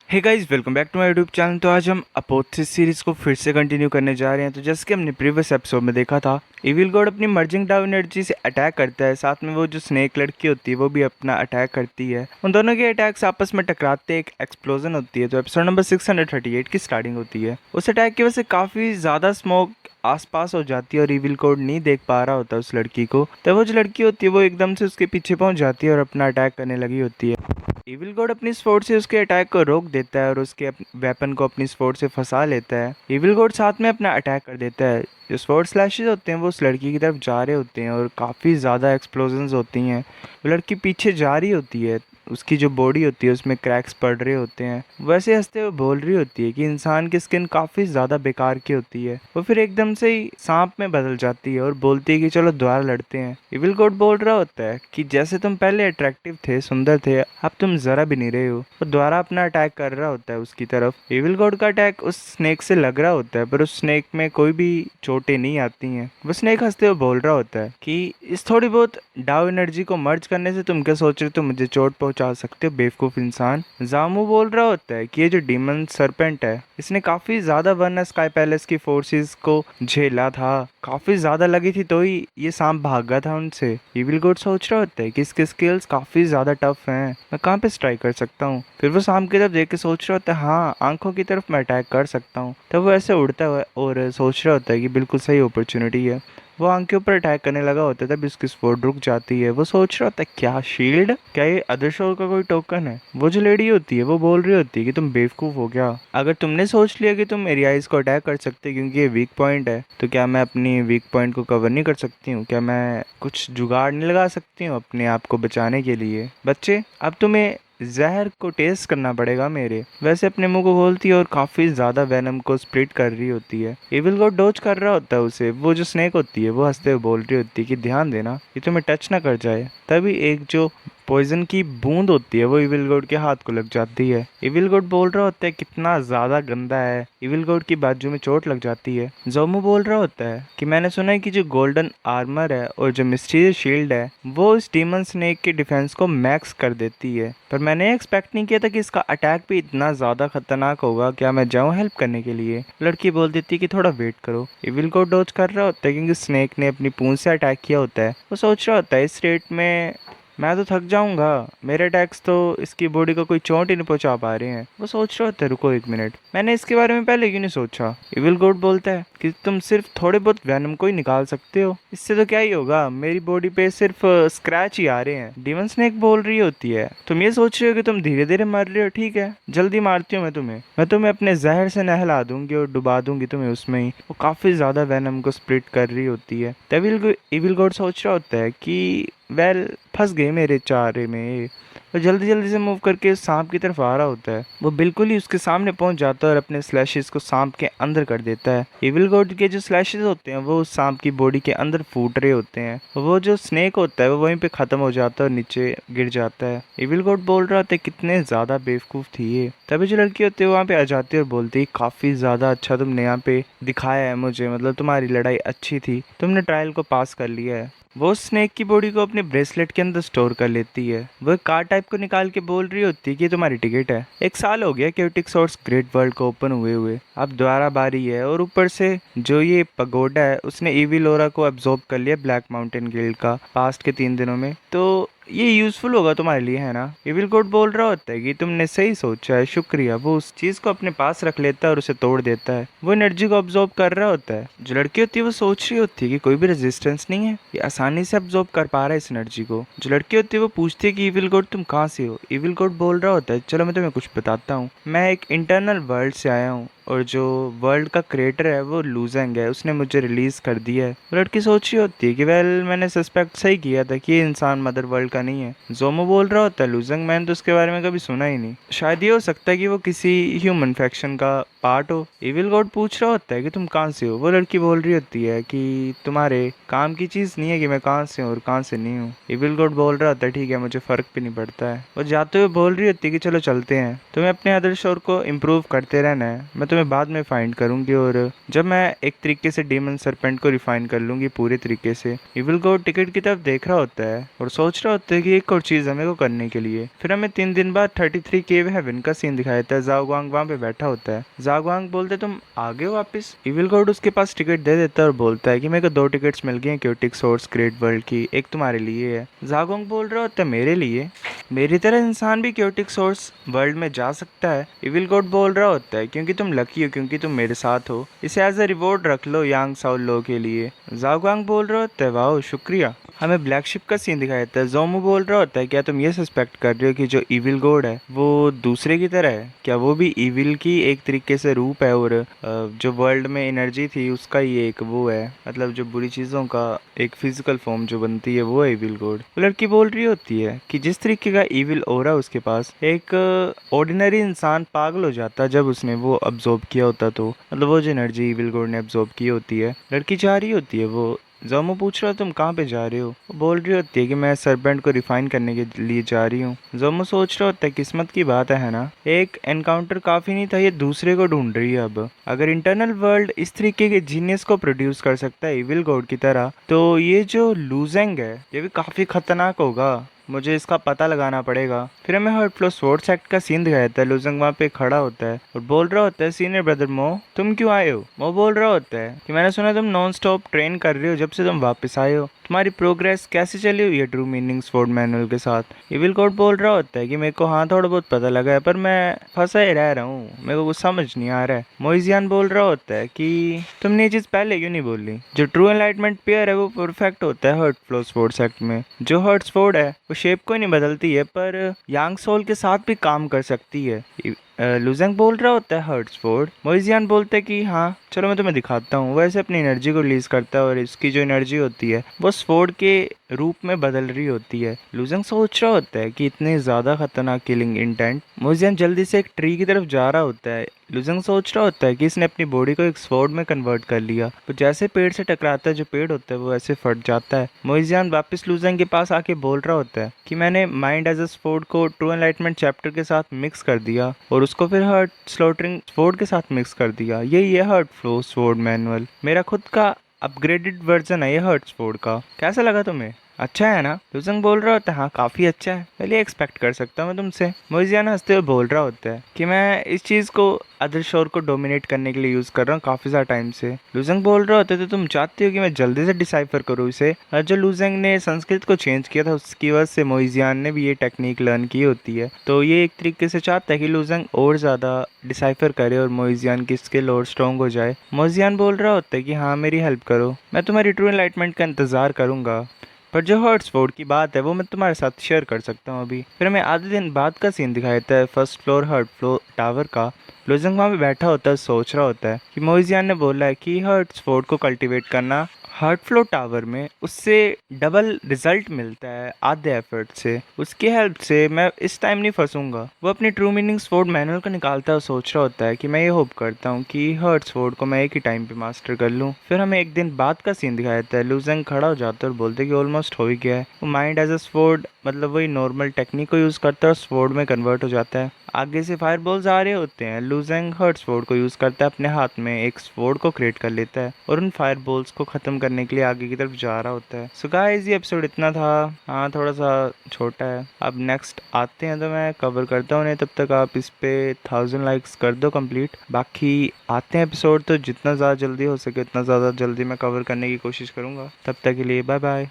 Hey guys, welcome back to my YouTube channel. तो आज हम अपोथेसिस सीरीज को फिर से कंटिन्यू करने जा रहे हैं। तो जैसे कि हमने प्रीवियस एपिसोड में देखा था, इविल गॉड अपनी मर्जिंग डाउ एनर्जी से अटैक करता है। साथ में वो जो स्नेक लड़की होती है वो भी अपना अटैक करती है। उन दोनों के अटैक्स आपस में टकराते एक एक्सप्लोजन होती है। तो एपिसोड नंबर 638 की स्टार्टिंग होती है। उस अटैक की वजह से काफ़ी ज़्यादा स्मोक आसपास हो जाती है और इविल गॉड नहीं देख पा रहा होता उस लड़की को। तब वो जो लड़की होती है वो एकदम से उसके पीछे पहुंच जाती है और अपना अटैक करने लगी होती है। इविल गॉड अपनी स्वॉर्ड से उसके अटैक को रोक देता है और उसके वेपन को अपनी स्वॉर्ड से फंसा लेता है। इविल गॉड साथ में अपना अटैक कर देता है। जो स्वॉर्ड स्लैशेस होते हैं वो उस लड़की की तरफ जा रहे होते हैं और काफ़ी ज़्यादा एक्सप्लोजन्स होती हैं। वो लड़की पीछे जा रही होती है। उसकी जो बॉडी होती है उसमें क्रैक्स पड़ रहे होते हैं। वैसे हंसते हुए बोल रही होती है कि इंसान की स्किन काफ़ी ज़्यादा बेकार की होती है। वो फिर एकदम से ही सांप में बदल जाती है और बोलती है कि चलो दोबारा लड़ते हैं। इविल गॉड बोल रहा होता है कि जैसे तुम पहले अट्रैक्टिव थे, सुंदर थे, अब तुम ज़रा भी नहीं रहे हो। वो दोबारा अपना अटैक कर रहा होता है उसकी तरफ। इविल गॉड का अटैक उस स्नेक से लग रहा होता है पर उस स्नेक में कोई भी चोटें नहीं आती हैं। वो स्नेक हंसते हुए बोल रहा होता है कि इस थोड़ी बहुत डाउ एनर्जी को मर्ज करने से तुम क्या सोच रहे हो, मुझे चोट पहुंचा सकते हो बेवकूफ इंसान। जामू बोल रहा होता है कि ये जो डीमन सरपेंट है इसने काफी ज्यादा वरना स्काई पैलेस की फोर्सेस को झेला था। काफी ज्यादा लगी थी तो ही ये सांप भागा था उनसे। इविल गॉड सोच रहा होता है कि इसके स्किल्स काफी ज्यादा टफ हैं, मैं कहाँ पे स्ट्राइक कर सकता हूँ। फिर वो सांप की तरफ देख के सोच रहा होता है हाँ, आंखों की तरफ मैं अटैक कर सकता हूँ। तब वो ऐसे उड़ता हुआ और सोच रहा होता है कि बिल्कुल सही अपॉर्चुनिटी है। वो आंख के ऊपर अटैक करने लगा होता है तब उसकी स्वॉर्ड रुक जाती है। वो सोच रहा होता है क्या शील्ड, क्या ये अदर शोर का कोई टोकन है। वो जो लेडी होती है वो बोल रही होती है कि तुम बेवकूफ हो क्या, अगर तुमने सोच लिया कि तुम एरियाइज को अटैक कर सकते क्योंकि ये वीक पॉइंट है, तो क्या मैं अपनी वीक पॉइंट को कवर नहीं कर सकती हूँ? क्या मैं कुछ जुगाड़ नहीं लगा सकती हूँ अपने आप को बचाने के लिए? बच्चे, अब तुम्हें जहर को टेस्ट करना पड़ेगा मेरे। वैसे अपने मुंह को खोलती है और काफी ज्यादा वेनम को स्प्लिट कर रही होती है। एविल गॉड डोज कर रहा होता है उसे। वो जो स्नेक होती है वो हंसते हुए बोल रही होती है कि ध्यान देना ये तुम्हें टच ना कर जाए। तभी एक जो पॉइजन की बूंद होती है वो इविल गॉड के हाथ को लग जाती है। इविल गॉड बोल रहा होता है कितना ज्यादा गंदा है। इविल गॉड की बाजू में चोट लग जाती है। जोमू बोल रहा होता है कि मैंने सुना है कि जो गोल्डन आर्मर है और जो मिस्टीरियस शील्ड है वो इस डीमन स्नेक के डिफेंस को मैक्स कर देती है, पर मैंने एक्सपेक्ट नहीं किया था कि इसका अटैक भी इतना ज्यादा खतरनाक होगा। क्या मैं जाऊं हेल्प करने के लिए? लड़की बोल देती है कि थोड़ा वेट करो। इविल गॉड डॉज कर रहा होता है क्योंकि स्नेक ने अपनी पूंछ से अटैक किया होता है। वो सोच रहा होता है इस रेट में मैं तो थक जाऊंगा, मेरे अटैक्स तो इसकी बॉडी को कोई चोट ही नहीं पहुंचा पा रहे हैं। वो सोच रहा होता है रुको एक मिनट, मैंने इसके बारे में पहले क्यों नहीं सोचा। इविल गॉड बोलता है कि तुम सिर्फ थोड़े बहुत वेनम को ही निकाल सकते हो, इससे तो क्या ही होगा, मेरी बॉडी पे सिर्फ स्क्रैच ही आ रहे हैं। डीमन स्नेक बोल रही होती है तुम ये सोच रहे हो कि तुम धीरे धीरे मर रहे हो, ठीक है जल्दी मारती हूँ मैं तुम्हें अपने जहर से नहला दूंगी और डुबा दूंगी तुम्हें उसमें ही। वो काफी ज्यादा वेनम को स्प्लिट कर रही होती है। तब इविल गॉड सोच रहा होता है कि वेल फंस गए मेरे चारे में। वो जल्दी जल्दी से मूव करके सांप की तरफ आ रहा होता है। वो बिल्कुल ही उसके सामने पहुंच जाता है और अपने स्लैशेस को सांप के अंदर कर देता है। इविल गॉड के जो स्लैशेस होते हैं वो उस सांप की बॉडी के अंदर फूट रहे होते हैं। वो जो स्नेक होता है वो वहीं पे खत्म हो जाता है और नीचे गिर जाता है। इविल गॉड बोल रहा था कितने ज्यादा बेवकूफ थी ये। तभी जो लड़की होती है वहाँ पे आ जाती है और बोलती है काफी ज्यादा अच्छा तुमने यहाँ पे दिखाया है मुझे, मतलब तुम्हारी लड़ाई अच्छी थी, तुमने ट्रायल को पास कर लिया है। वो स्नेक की बॉडी को अपने ब्रेसलेट के अंदर स्टोर कर लेती है। वो एक कार्ड टाइप को निकाल के बोल रही होती है कि ये तुम्हारी टिकट है। 1 साल हो गया क्योटिक सोर्स ग्रेट वर्ल्ड को ओपन हुए अब दोबारा बारी है। और ऊपर से जो ये पगोडा है उसने ईवी लोरा को एब्जॉर्ब कर लिया ब्लैक माउंटेन गिल्ड का पास्ट के 3 दिनों में, तो ये यूजफुल होगा तुम्हारे लिए, है ना? इविल गॉड बोल रहा होता है कि तुमने सही सोचा है, शुक्रिया। वो उस चीज को अपने पास रख लेता है और उसे तोड़ देता है। वो एनर्जी को अब्जॉर्ब कर रहा होता है। जो लड़की होती है वो सोच रही होती है कि कोई भी रेजिस्टेंस नहीं है, ये आसानी से अब्जॉर्ब कर पा रहा है इस एनर्जी को। जो लड़की होती है वो पूछती है कि इविल गॉड तुम कहाँ से हो? इविल गॉड बोल रहा होता है चलो मैं तुम्हें कुछ बताता हूँ, मैं एक इंटरनल वर्ल्ड से आया हूँ और जो वर्ल्ड का क्रिएटर है वो लूजेंग है, उसने मुझे रिलीज कर दिया है। लड़की सोच रही होती है कि वेल मैंने सस्पेक्ट सही किया था कि ये इंसान मदर वर्ल्ड का नहीं है। जोमो बोल रहा होता है लूजेंग, मैंने तो उसके बारे में कभी सुना ही नहीं, शायद ये हो सकता है कि वो किसी ह्यूमन फैक्शन का पार्ट हो। इविल गॉड पूछ रहा होता है कि तुम कहाँ से हो? वो लड़की बोल रही होती है कि तुम्हारे काम की चीज नहीं है कि मैं कहाँ से हूँ और कहाँ से नहीं हूँ। इविल गॉड बोल रहा होता है ठीक है, मुझे फर्क भी नहीं पड़ता है। वो जाते हुए बोल रही होती है कि चलो चलते हैं, तुम्हें अपने अदर शोर को इम्प्रूव करते रहना है, मैं तुम्हें मैं बाद में फाइंड करूंगी, और जब मैं एक तरीके से डेमन सरपेंट को रिफाइन कर लूंगी पूरे तरीके से, इविल गॉड टिकट की तरफ देख रहा होता है और सोच रहा होता है कि एक और चीज हमें को करने के लिए। फिर हमें 3 दिन बाद 33 केव हेवन का सीन दिखाया था। जाओगांग वहां पे बैठा होता है। जाओगांग बोलते तुम आ गए हो वापिस। इविल गॉड उसके पास टिकट दे देता है और बोलता है कि मेरे को 2 टिकट्स मिल गई हैं क्योटिक सोर्स ग्रेट वर्ल्ड की, एक तुम्हारे लिए है। जाओगांग बोल रहा होता है मेरे लिए? मेरी तरह इंसान भी क्योटिक सोर्स वर्ल्ड में जा सकता है? इविल गॉड बोल रहा होता है क्योंकि तुम लकी हो, क्योंकि तुम मेरे साथ हो, इसे एज अ रिवॉर्ड रख लो यांग साउल लो के लिए। जाओगांग बोल रहा होता है वाह शुक्रिया। हमें ब्लैक शिप का सीन दिखाया जाता है। जोमू बोल रहा होता है क्या तुम ये सस्पेक्ट कर रहे हो कि जो इविल गॉड है वो दूसरे की तरह है? क्या वो भी इविल की एक तरीके से रूप है, और जो वर्ल्ड में एनर्जी थी उसका ही एक वो है, मतलब जो बुरी चीजों का एक फिजिकल फॉर्म जो बनती है वो है इविल गॉड। वो लड़की बोल रही होती है कि जिस तरीके का इविल ओरा उसके पास, एक ऑर्डिनरी इंसान पागल हो जाता जब उसने वो अब्जॉर्ब किया होता, तो मतलब वो जो एनर्जी इविल गॉड ने अब्जॉर्ब की होती है। लड़की जा रही होती है, वो जोमो पूछ रहा तुम कहाँ पे जा रहे हो? वो बोल रही होती है कि मैं सरपेंट को रिफाइन करने के लिए जा रही हूँ। जोमो सोच रहा होता है किस्मत की बात है ना, एक एनकाउंटर काफी नहीं था, ये दूसरे को ढूंढ रही है। अब अगर इंटरनल वर्ल्ड इस तरीके के जीनियस को प्रोड्यूस कर सकता है इविल गॉड की तरह, तो ये जो लूजेंग है ये भी काफी खतरनाक होगा। मुझे इसका पता लगाना पड़ेगा। फिर हमें हर्ट फ्लो स्पोर्ट्स एक्ट का सीन दिखाया जाता है। लुजंग वहाँ पे खड़ा होता है और बोल रहा होता है सीनियर ब्रदर मो तुम क्यों आए हो? मो बोल रहा होता है कि मैंने सुना तुम नॉन स्टॉप ट्रेन कर रहे हो जब से तुम वापस आए हो, तुम्हारी प्रोग्रेस कैसे चली हुई है ट्रू मीनिंग स्वॉर्ड मैनुअल के साथ? इविल गॉड बोल रहा होता है कि मेरे को हाँ थोड़ा बहुत पता लगा है, पर मैं फंसा ही रह रहा हूँ, मेरे को कुछ समझ नहीं आ रहा है। मोइजियान बोल रहा होता है कि तुमने ये चीज पहले क्यों नहीं बोली? जो ट्रू एनलाइटमेंट पेयर है वो परफेक्ट होता है हर्ट फ्लो स्पोर्ट्स एक्ट में। जो हर्ट स्वॉर्ड है वो शेप को नहीं बदलती है, पर यांग सोल के साथ भी काम कर सकती है। लुजेंग बोल रहा होता है हर्ट्सफोर्ड। मोइजियान बोलता है कि हाँ चलो मैं तुम्हें दिखाता हूँ। वैसे अपनी एनर्जी को रिलीज करता है और इसकी जो एनर्जी होती है वो स्वॉर्ड के रूप में बदल रही होती है। लुजेंग सोच रहा होता है कि इतने ज्यादा खतरनाक किलिंग इंटेंट। मोइजियान जल्दी से एक ट्री की तरफ जा रहा होता है। लुजेंग सोच रहा होता है कि इसने अपनी बॉडी को एक स्वॉर्ड में कन्वर्ट कर लिया, तो जैसे पेड़ से टकराता है जो पेड़ होता है वो ऐसे फट जाता है। मोइजियान वापस लुजेंग के पास आके बोल रहा होता है कि मैंने माइंड एज अ स्वॉर्ड को ट्रू एनलाइटमेंट चैप्टर के साथ मिक्स कर दिया और उसको फिर हर्ट स्लॉटरिंग स्वॉर्ड के साथ मिक्स कर दिया। यही है हर्ट फ्लो स्वॉर्ड मैनुअल। मेरा खुद का अपग्रेडेड वर्जन है ये हर्ट स्वॉर्ड का। कैसा लगा तुम्हें? अच्छा है ना? लुजंग बोल रहा होता है हाँ काफी अच्छा है, पहले एक्सपेक्ट कर सकता हूँ मैं तुमसे। मोइजियान हंसते हुए बोल रहा होता है कि मैं इस चीज को अदर शोर को डोमिनेट करने के लिए यूज कर रहा हूँ काफी सारा टाइम से। लुजंग बोल रहा होता है तो तुम चाहते हो कि मैं जल्दी से डिसाइफर करूँ इसे? जो लुजंग ने संस्कृत को चेंज किया था उसकी वजह से मोइजियान ने भी ये टेक्निक लर्न की होती है, तो ये एक तरीके से चाहता है कि लुजंग और ज्यादा डिसाइफर करे और मोइजियान की स्किल और स्ट्रॉन्ग हो जाए। मोइजियान बोल रहा होता है कि हाँ मेरी हेल्प करो, मैं तुम्हारी ट्रू एनलाइटमेंट का इंतजार करूंगा, पर जो हर्ट्सफोर्ड की बात है वो मैं तुम्हारे साथ शेयर कर सकता हूँ अभी। फिर हमें आधे दिन बाद का सीन दिखाया जाता है first floor hurt floor tower का। लुजंग वहाँ पे बैठा होता है, सोच रहा होता है कि मोइजियान ने बोला है कि हर्ट्सफोर्ड को कल्टीवेट करना हर्ट फ्लो टावर में उससे डबल रिजल्ट मिलता है आधे एफर्ट से। उसकी हेल्प से मैं इस टाइम नहीं फंसूंगा। वो अपनी ट्रू मीनिंग स्वॉर्ड मैनुअल को निकालता है और सोच रहा होता है कि मैं ये होप करता हूँ कि हर्ट स्वॉर्ड को मैं एक ही टाइम पे मास्टर कर लूँ। फिर हमें एक दिन बाद का सीन दिखाया जाता है। लुजेंग खड़ा हो जाता है और बोलते कि ऑलमोस्ट हो ही गया है। वो माइंड एज अ स्वॉर्ड मतलब वही नॉर्मल टेक्निक को यूज करता है और स्वॉर्ड में कन्वर्ट हो जाता है। आगे से फायर बॉल्स आ रहे होते हैं। लुजेंग हर्ट स्वॉर्ड को यूज करता है, अपने हाथ में एक स्वॉर्ड को क्रिएट कर लेता है और उन फायर बॉल्स को खत्म करने के लिए आगे की तरफ जा रहा होता है। सो गाइस ये एपिसोड इतना था, हाँ थोड़ा सा छोटा है। अब नेक्स्ट आते हैं तो मैं कवर करता हूँ, नहीं तब तक आप इस पे 1000 लाइक्स कर दो कंप्लीट। बाकी आते हैं एपिसोड तो जितना ज़्यादा जल्दी हो सके उतना ज़्यादा जल्दी मैं कवर करने की कोशिश करूँगा। तब तक के लिए बाय बाय।